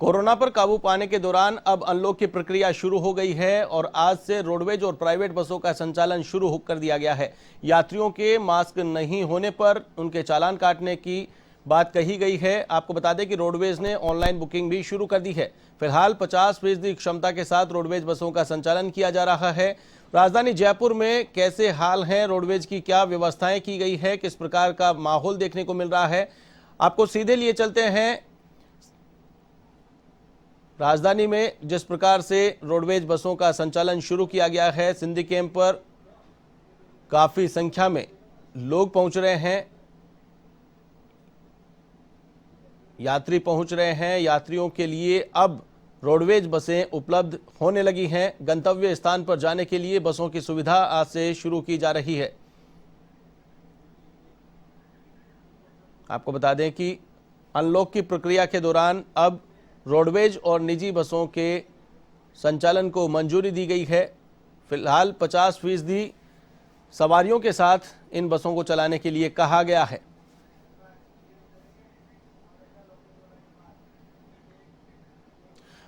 Corona पर काबू पाने के दौरान अब अनलॉक की प्रक्रिया शुरू हो गई है और आज से रोडवेज और प्राइवेट बसों का संचालन शुरू कर दिया गया है। यात्रियों के मास्क नहीं होने पर उनके चालान काटने की बात कही गई है। आपको बता दें कि रोडवेज ने ऑनलाइन बुकिंग भी शुरू कर दी है। फिलहाल 50% क्षमता के साथ रोडवेज बसों का संचालन किया जा रहा है। राजधानी जयपुर में कैसे हाल हैं, रोडवेज की क्या व्यवस्थाएं की गई है, किस प्रकार का माहौल देखने को मिल रहा है, आपको सीधे लिए चलते हैं। राजधानी में जिस प्रकार से रोडवेज बसों का संचालन शुरू किया गया है, सिंधी कैंप पर काफी संख्या में लोग पहुंच रहे हैं, यात्री पहुंच रहे हैं। यात्रियों के लिए अब रोडवेज बसें उपलब्ध होने लगी हैं। गंतव्य स्थान पर जाने के लिए बसों की सुविधा आज से शुरू की जा रही है। आपको बता दें कि अनलॉक की प्रक्रिया के दौरान अब रोडवेज और निजी बसों के संचालन को मंजूरी दी गई है। फिलहाल 50% सवारियों के साथ इन बसों को चलाने के लिए कहा गया है।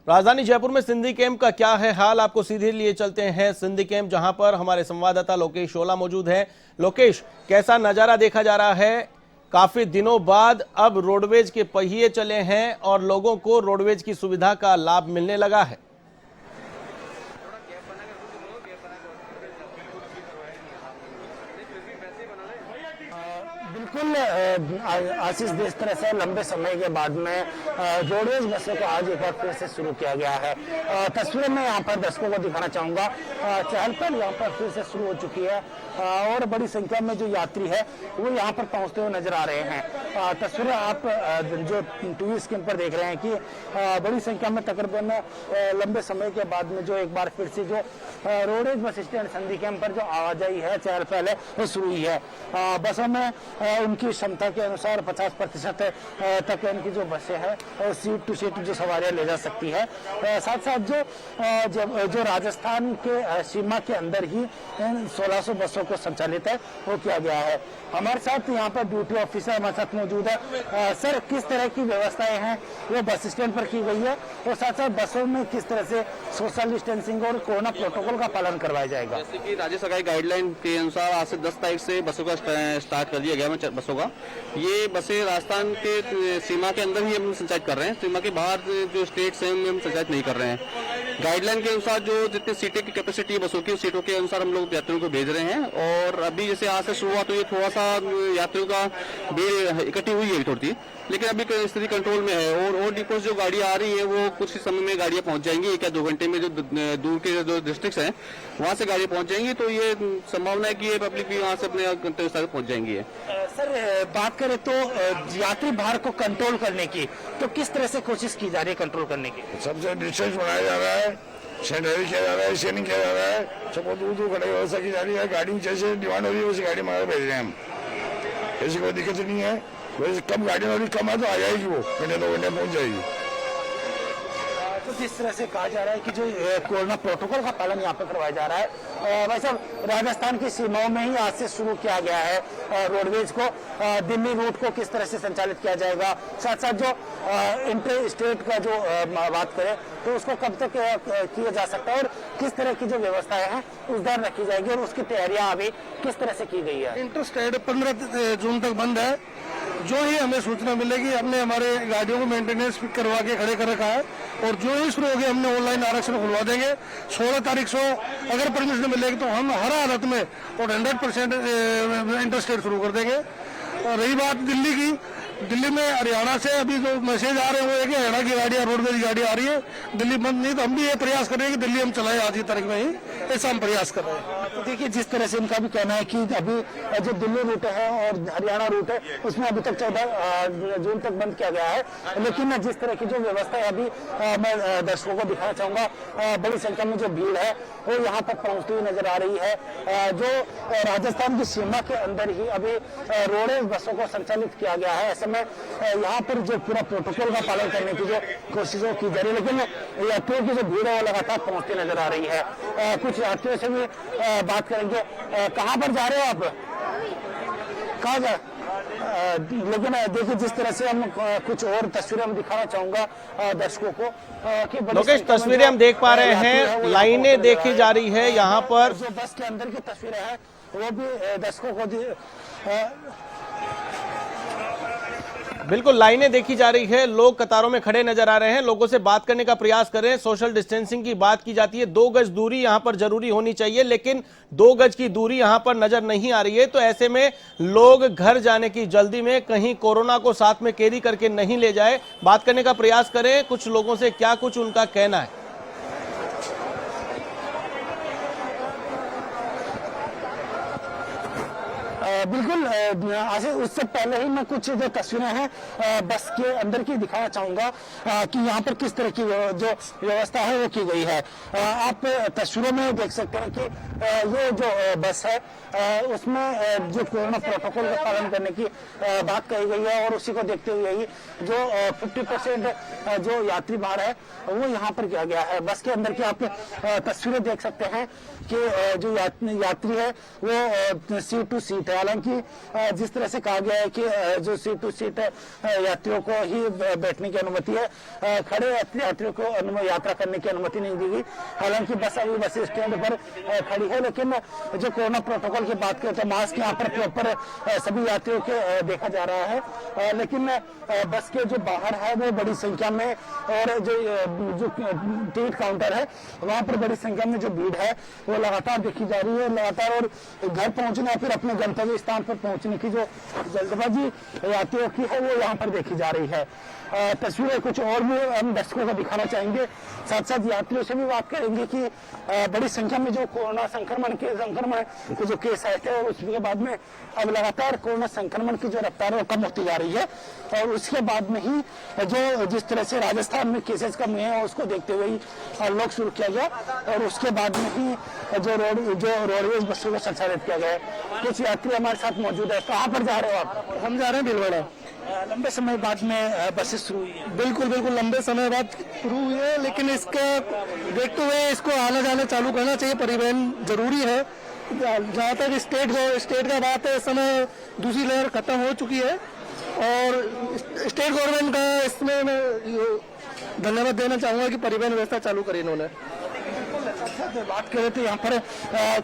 राजधानी जयपुर में सिंधी कैंप का क्या है हाल, आपको सीधे लिए चलते हैं सिंधी कैंप, जहां पर हमारे संवाददाता लोकेश ओला मौजूद है। लोकेश, कैसा नजारा देखा जा रहा है? काफी दिनों बाद अब रोडवेज के पहिए चले हैं और लोगों को रोडवेज की सुविधा का लाभ मिलने लगा है। बिल्कुल आशीष, जिस तरह से लंबे समय के बाद में रोडवेज बसों को आज एक बार फिर से शुरू किया गया है। तस्वीरें मैं यहाँ पर दर्शकों को दिखाना चाहूंगा। चहल पहल यहाँ पर फिर से शुरू हो चुकी है और बड़ी संख्या में जो यात्री है वो यहाँ पर पहुंचते हुए नजर आ रहे हैं। तस्वीरें आप जो टीवी स्क्रीन पर देख रहे हैं कि बड़ी संख्या में तकरीबन लंबे समय के बाद में जो एक बार फिर से जो roadways bus stand Sindhi camp पर जो आवाजाही है, चहल पहल है, वो शुरू हुई है। बसों में उनकी क्षमता के अनुसार 50% तक इनकी जो बसें हैं और सीट टू सीट जो सवारियां ले जा सकती है। साथ साथ जो राजस्थान के सीमा के अंदर ही 1600 बसों को संचालित है वो किया गया है। हमारे साथ यहाँ पर ड्यूटी ऑफिसर हमारे साथ मौजूद है। सर, किस तरह की व्यवस्थाएं हैं वो बस स्टैंड पर की गई है और साथ साथ बसों में किस तरह से सोशल डिस्टेंसिंग और कोरोना प्रोटोकॉल का पालन करवाया जाएगा? जैसे कि राज्य सरकार गाइडलाइन के अनुसार आज से 10 तारीख से बसों का स्टार्ट कर दिया गया है। बसों का ये बसें राजस्थान के सीमा के अंदर ही हम संचालित कर रहे हैं, सीमा के बाहर जो स्टेट्स हैं हम संचालित नहीं कर रहे हैं। गाइडलाइन के अनुसार जो जितनी सीटें की कैपेसिटी है बसों की, सीटों के अनुसार हम लोग यात्रियों को भेज रहे हैं। और अभी जैसे आज से शुरुआत हुई, थोड़ा सा यात्रियों का भीड़ इकट्ठी हुई है थोड़ी, लेकिन अभी स्थिति कंट्रोल में है। और डिपो जो गाड़ियां आ रही है वो कुछ ही समय में गाड़ियां पहुंच जाएंगी, 1 या 2 घंटे में जो दूर के जो डिस्ट्रिक्ट्स हैं वहां से गाड़ियां पहुंच जाएंगी। तो ये संभावना है कि ये पब्लिक भी वहां से अपने गंतव्य स्थल पहुंच जाएंगी। सर, बात करें तो यात्री भार को कंट्रोल करने की तो किस तरह से कोशिश की जा रही है कंट्रोल करने की? सबसे डिस्टेंस बनाया जा रहा है, सैनिटाइज किया जा रहा है, स्कैनिंग किया जा रहा है, सबको दूर दूर खड़े व्यवस्था की जा रही है। गाड़ी जैसे डिमांड हो रही है वैसे गाड़ी मंगा भेज रहे हैं हम, ऐसी कोई दिक्कत नहीं है। वैसे कम गाड़ियाँ वाली कम है तो आ जाएगी, वो घंटे 2 घंटे पहुंच जाएगी। तो जिस तरह से कहा जा रहा है कि जो कोरोना प्रोटोकॉल का पालन यहाँ पे करवाया जा रहा है, वैसे राजस्थान की सीमाओं में ही आज से शुरू किया गया है रोडवेज को। दिल्ली रूट को किस तरह से संचालित किया जाएगा, साथ साथ जो इंटर स्टेट का जो बात करें तो उसको कब तक किया जा सकता है और किस तरह की जो व्यवस्थाएं हैं उस दर रखी जाएगी और उसकी तैयारियां अभी किस तरह से की गई है? इंटर स्टेट 15 जून तक बंद है। जो ही हमें सूचना मिलेगी, हमने हमारे गाड़ियों को मेंटेनेंस करवा के खड़े कर रखा है और जो ही शुरू हो गया हमने ऑनलाइन आरक्षण खुलवा देंगे। 16 तारीख से अगर परमिशन मिलेगी तो हम हर हालत में और 100% इंटर स्टेट शुरू कर देंगे। और रही बात दिल्ली की, दिल्ली में हरियाणा से अभी जो मैसेज आ रहे हैं वो है कि हरियाणा की गाड़ियाँ, रोडवेज गाड़ी आ रही है, दिल्ली बंद नहीं। तो हम भी ये प्रयास कर रहे हैं कि दिल्ली हम चलाएं आज की तारीख में ही, ऐसा हम प्रयास कर रहे हैं। तो देखिए, जिस तरह से इनका भी कहना है कि अभी जो दिल्ली रूट है और हरियाणा रूट है उसमें अभी तक 14 जून तक बंद किया गया है, लेकिन जिस तरह की जो व्यवस्था है अभी मैं दर्शकों को दिखाना चाहूंगा। बड़ी संख्या में जो भीड़ है वो यहाँ पर पहुंचती हुई नजर आ रही है। जो राजस्थान की सीमा के अंदर ही अभी रोडवेज बसों को संचालित किया गया है, ऐसे में यहाँ पर जो पूरा प्रोटोकॉल का पालन करने की जो कोशिशों की जा रही है, लेकिन यात्रियों की जो भीड़ है वो लगातार पहुंचती नजर आ रही है। कुछ यात्रियों से भी बात करेंगे। कहाँ पर जा रहे हो आप? कहाँ जा लेकिन देखिए जिस तरह से हम कुछ और तस्वीरें हम दिखाना चाहूंगा दर्शकों को कि बड़ी लोकेश, संख्या में तस्वीरें हम देख पा रहे यात्री है, हैं, वो यहाँ लाइनें पर देखी जा रही है यहाँ पर। जो बस के अंदर की तस्वीरें हैं वो भी दर्शकों को बिल्कुल लाइनें देखी जा रही है, लोग कतारों में खड़े नजर आ रहे हैं, लोगों से बात करने का प्रयास कर रहे हैं। सोशल डिस्टेंसिंग की बात की जाती है, 2 गज दूरी यहां पर जरूरी होनी चाहिए, लेकिन 2 गज की दूरी यहां पर नजर नहीं आ रही है। तो ऐसे में लोग घर जाने की जल्दी में कहीं कोरोना को साथ में कैरी करके नहीं ले जाए, बात करने का प्रयास करें कुछ लोगों से, क्या कुछ उनका कहना है। बिल्कुल आशीष, उससे पहले ही मैं कुछ जो तस्वीरें हैं बस के अंदर की दिखाना चाहूंगा कि यहाँ पर किस तरह की जो व्यवस्था है वो की गई है। आप तस्वीरों में देख सकते हैं कि ये जो बस है उसमें जो कोरोना प्रोटोकॉल का पालन करने की बात कही गई है और उसी को देखते हुए ही जो 50% जो यात्री भार है वो यहाँ पर किया गया है। बस के अंदर की आप तस्वीरें देख सकते हैं कि जो यात्री है वो सीट टू सीट है। हालांकि जिस तरह से कहा गया है कि जो सीट टू सीट यात्रियों को ही बैठने की अनुमति है, खड़े यात्रियों को यात्रा करने की अनुमति नहीं दी गई। हालांकि बस अभी बस स्टैंड पर खड़ी है, लेकिन जो कोरोना प्रोटोकॉल की बात करें तो मास्क यहाँ पर प्रॉपर सभी यात्रियों के देखा जा रहा है। लेकिन बस के जो बाहर है वो बड़ी संख्या में, और जो टिकट काउंटर है वहां पर बड़ी संख्या में जो भीड़ है वो लगातार देखी जा रही है लगातार। और घर पहुंचने या फिर अपने गंतव्य स्थान पर पहुंचने की जो जल्दबाजी यात्रियों की है वो यहाँ पर देखी जा रही है। तस्वीरें कुछ और भी हम दर्शकों को दिखाना चाहेंगे, साथ साथ यात्रियों से भी बात करेंगे कि बड़ी संख्या में जो कोरोना संक्रमण के जो केस आए थे और उसके बाद में अब लगातार कोरोना संक्रमण की जो रफ्तार है कम होती जा रही है। और उसके बाद में ही जो जिस तरह से राजस्थान में केसेस कम हुए हैं उसको देखते हुए ही लॉक शुरू किया गया और उसके बाद में ही जो रोडवेज बसों को संचालित किया गया है। कुछ यात्री हमारे साथ मौजूद है। कहाँ पर जा रहे हो आप? हम जा रहे हैं भीलवाड़ा। लंबे समय बाद में बसेस शुरू हुई है। बिल्कुल लंबे समय बाद शुरू हुई है, लेकिन इसका देखते हुए इसको आना जाना चालू करना चाहिए। परिवहन जरूरी है। जहाँ तक स्टेट का बात है, इस समय दूसरी लहर खत्म हो चुकी है और स्टेट गवर्नमेंट का इसमें मैं धन्यवाद देना चाहूंगा कि परिवहन व्यवस्था चालू करी इन्होंने। बात करें तो यहाँ पर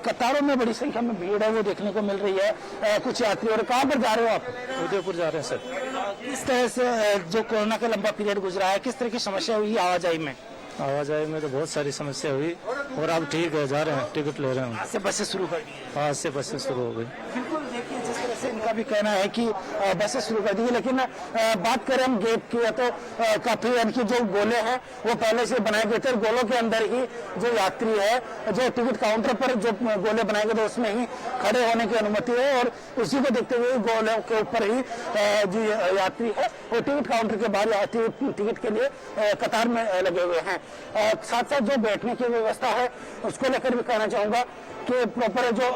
कतारों में बड़ी संख्या में भीड़ है वो देखने को मिल रही है। कुछ यात्री, और कहाँ पर जा रहे हो आप? उदयपुर जा रहे हैं सर। किस तरह से जो कोरोना का लंबा पीरियड गुजरा है किस तरह की समस्या हुई आवाजाही में? आवाजाही में तो बहुत सारी समस्या हुई और अब ठीक है, जा रहे हैं, टिकट ले रहे हैं। आज से बसें शुरू कर दी? आज से बसें शुरू हो गई। बिल्कुल, देखिए जिस तरह से इनका भी कहना है कि बसें शुरू कर दी, लेकिन बात करें हम गेट की तो काफी इनकी जो गोले हैं वो पहले से बनाए गए थे। गोलों के अंदर ही जो यात्री है, जो टिकट काउंटर पर जो गोले बनाए गए थे उसमें ही खड़े होने की अनुमति है और उसी को देखते हुए गोलों के ऊपर ही जो यात्री है वो टिकट काउंटर के बाहर टिकट के लिए कतार में लगे हुए हैं। साथ साथ जो बैठने की व्यवस्था है उसको लेकर भी कहना चाहूंगा कि प्रॉपर जो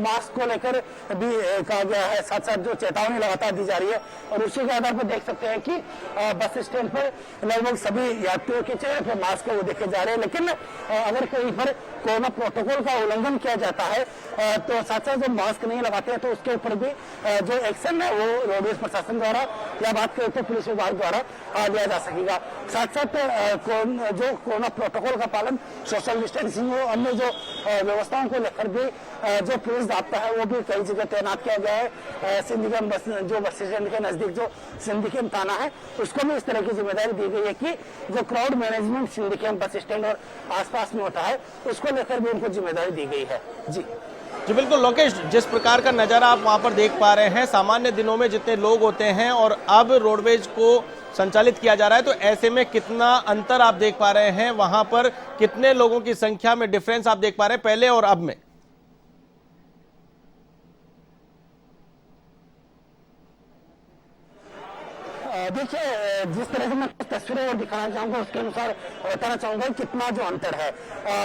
मास्क को लेकर भी कहा गया है, साथ साथ जो चेतावनी लगातार दी जा रही है और उसी के आधार पर देख सकते हैं कि बस स्टैंड पर लगभग सभी यात्रियों के चेहरे पर मास्क वो देखे जा रहे हैं। लेकिन अगर कहीं पर कोरोना प्रोटोकॉल का उल्लंघन किया जाता है तो साथ साथ जो मास्क नहीं लगाते हैं तो उसके ऊपर भी जो एक्शन है वो रोडवेज प्रशासन द्वारा या बात करें तो पुलिस विभाग द्वारा लिया जा सकेगा। साथ साथ जो कोरोना प्रोटोकॉल का पालन, सोशल डिस्टेंसिंग और अन्य जो व्यवस्थाओं को लेकर भी जो पुलिस जाब्ता है वो भी कई जगह तैनात किया गया है। सिंधिकेम बस स्टैंड के नजदीक जो सिंधिकेम थाना है उसको भी इस तरह की जिम्मेदारी दी गई है कि जो क्राउड मैनेजमेंट सिंधिकेम बस स्टैंड और आसपास में होता है उसको लेकर भी उनको जिम्मेदारी दी गई है। जी बिल्कुल लोकेश, जिस प्रकार का नजारा आप वहां पर देख पा रहे हैं, सामान्य दिनों में जितने लोग होते हैं और अब रोडवेज को संचालित किया जा रहा है, तो ऐसे में कितना अंतर आप देख पा रहे हैं, वहां पर कितने लोगों की संख्या में डिफरेंस आप देख पा रहे हैं पहले और अब में? देखिए, जिस तरह से मैं तस्वीरें और दिखाना चाहूंगा उसके अनुसार बताना चाहूंगा कितना जो अंतर है।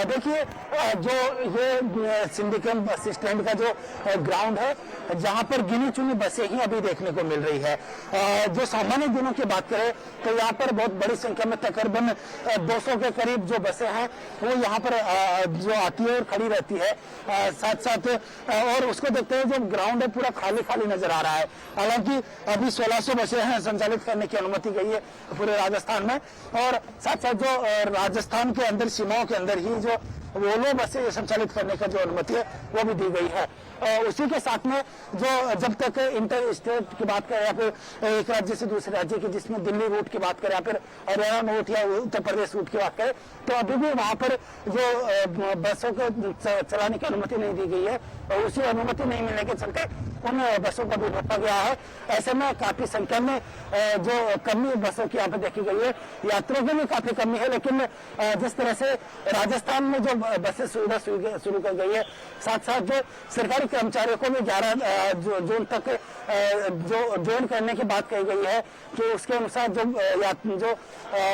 देखिए, जो ये सिंडिकेट बस स्टैंड का जो ग्राउंड है, जहां पर गिनी चुनी बसें ही अभी देखने को मिल रही है। जो सामान्य दिनों की बात करें तो यहाँ पर बहुत बड़ी संख्या में तकरीबन 200 के करीब जो बसें हैं वो यहाँ पर जो आती है और खड़ी रहती है। साथ साथ और उसको देखते हुए जो ग्राउंड है पूरा खाली खाली नजर आ रहा है। हालांकि अभी 1600 बसें हैं संचालित करने की अनुमति गई है पूरे राजस्थान में, और साथ साथ जो राजस्थान के अंदर सीमाओं के अंदर ही जो वोल्वो बसें संचालित करने का जो अनुमति है वो भी दी गई है। उसी के साथ में जो जब तक इंटर स्टेट की बात करें या फिर एक राज्य से दूसरे राज्य की, जिसमें दिल्ली रूट की बात करें या फिर हरियाणा रूट या उत्तर प्रदेश रूट की बात करें, तो अभी भी वहां पर जो बसों को चलाने की अनुमति नहीं दी गई है और उसी अनुमति नहीं मिलने के चलते उन बसों को भी रोका गया है। ऐसे में काफी संख्या में जो कमी बसों की यहाँ पे देखी गई है, यात्रियों की भी काफी कमी है। लेकिन जिस तरह से राजस्थान में जो बसें सुविधा शुरू कर गई है, साथ साथ जो सरकारी कर्मचारियों को भी 11 जून तक जो ज्वाइन करने की बात कही गई है कि उसके अनुसार जो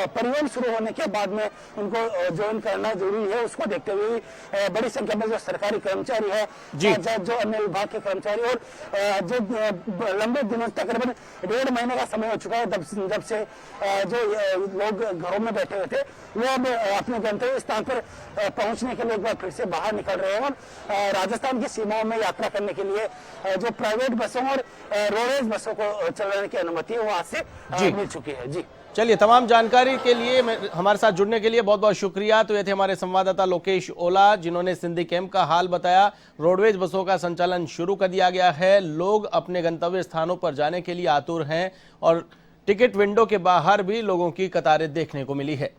परिवहन शुरू होने के बाद में उनको ज्वाइन करना जरूरी है, उसको देखते हुए बड़ी संख्या में जो सरकारी कर्मचारी है, जो अन्य विभाग के कर्मचारी और जो लंबे दिनों तकरीबन 1.5 महीने का समय हो चुका है जब से जो लोग घरों में बैठे हुए थे, वो अब अपने गंतव्य स्थान पर पहुंचने के लिए एक बार फिर से बाहर निकल रहे हैं और राजस्थान की सीमाओं में यात्रा करने के लिए जो प्राइवेट बसों और रोडवेज बसों को चलाने की अनुमति है वो आज से मिल चुकी है। जी चलिए, तमाम जानकारी के लिए हमारे साथ जुड़ने के लिए बहुत बहुत शुक्रिया। तो ये थे हमारे संवाददाता लोकेश ओला, जिन्होंने सिंधी कैंप का हाल बताया। रोडवेज बसों का संचालन शुरू कर दिया गया है, लोग अपने गंतव्य स्थानों पर जाने के लिए आतुर हैं और टिकट विंडो के बाहर भी लोगों की कतारें देखने को मिली है।